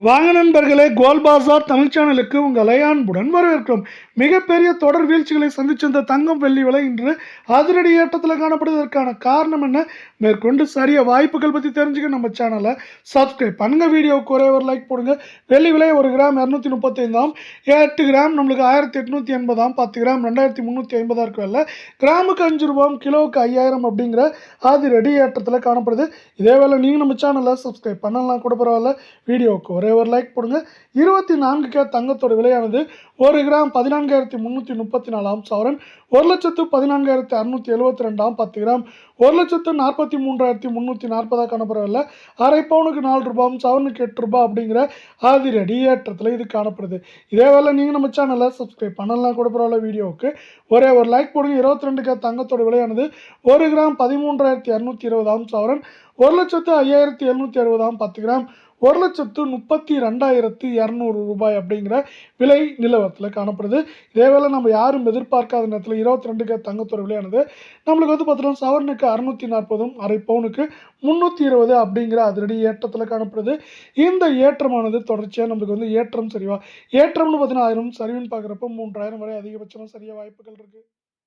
வாங்க நண்பர்களே, கோல் பாசார் தமிழ் சேனலுக்கு உங்களை அன்புடன் வரவேற்கிறோம். மிகப்பெரிய தொடர் வீழ்ச்சிகளை சந்திச்ச இந்த தங்கம் வெள்ளி விலை இன்று அதிரடி ஏற்றத்தில் காணப்படுவதற்கான காரணம் என்ன? மேற்கொண்டு சரிய வாய்ப்புகள் பற்றி தெரிஞ்சுக்க நம்ம சேனலை சப்ஸ்கிரைப் பண்ணுங்க. வீடியோவுக்கு ஒரே ஒரு லைக் போடுங்க. வெள்ளி விலை 1 கிராம் 235, 8 கிராம் நம்மளுக்கு 1880, 10 கிராம் 2350 இருக்கு. வெள்ளை கிராமுக்கு 5 ரூபாயும் கிலோவுக்கு 5000 அப்படிங்கிற அதிரடி ஏற்றத்தில் காணப்படுது. இதே வேலை நீங்கள் நம்ம சேனலை சப்ஸ்கிரைப் பண்ணலாம் கூட பரவாயில்ல. வீடியோவுக்கு ஒரே ஒரு லைக் போடுங்க. 24K தங்கத்தோட விலையானது 1 கிராம் 14,334 சவரன், 1,14,672, 10 கிராம் 1,43,340 காணப்படவில்லை. அரை பவுனுக்கு 4 ரூபாயும் சவரனுக்கு 8 ரூபாய் அப்படிங்கிற அதிரடி ஏற்றத்தில் இது காணப்படுது. இதே வேலை நீங்கள் நம்ம சேனலை சப்ஸ்கிரைப் பண்ணலாம் கூட பரவாயில்ல. வீடியோவுக்கு ஒரே ஒரு லைக் போடுங்க. 22K தங்கத்தோட விலையானது 1 கிராம் 13,220 சவரன், 1,05,760, 10 கிராம் 1,32,200 ரூபாய் அப்படிங்கிற விலை நிலவரத்தில் காணப்படுது. இதேவேளை நம்ம யாரும் எதிர்பார்க்காத நேரத்தில் 22K தங்கத்தோட விலையானது நம்மளுக்கு பார்த்தீங்கன்னா சவரனுக்கு 640, அரை பவுனுக்கு 320 அப்படிங்கிற அதிரடி ஏற்றத்தில் காணப்படுது. இந்த ஏற்றமானது தொடர்ச்சியாக நம்மளுக்கு ஏற்றம் சரிவா ஏற்றம்னு பார்த்தீங்கன்னா 1000, சரிவுன்னு பார்க்குறப்ப 3000 வரை அதிகபட்சமாக சரிய வாய்ப்புகள் இருக்குது.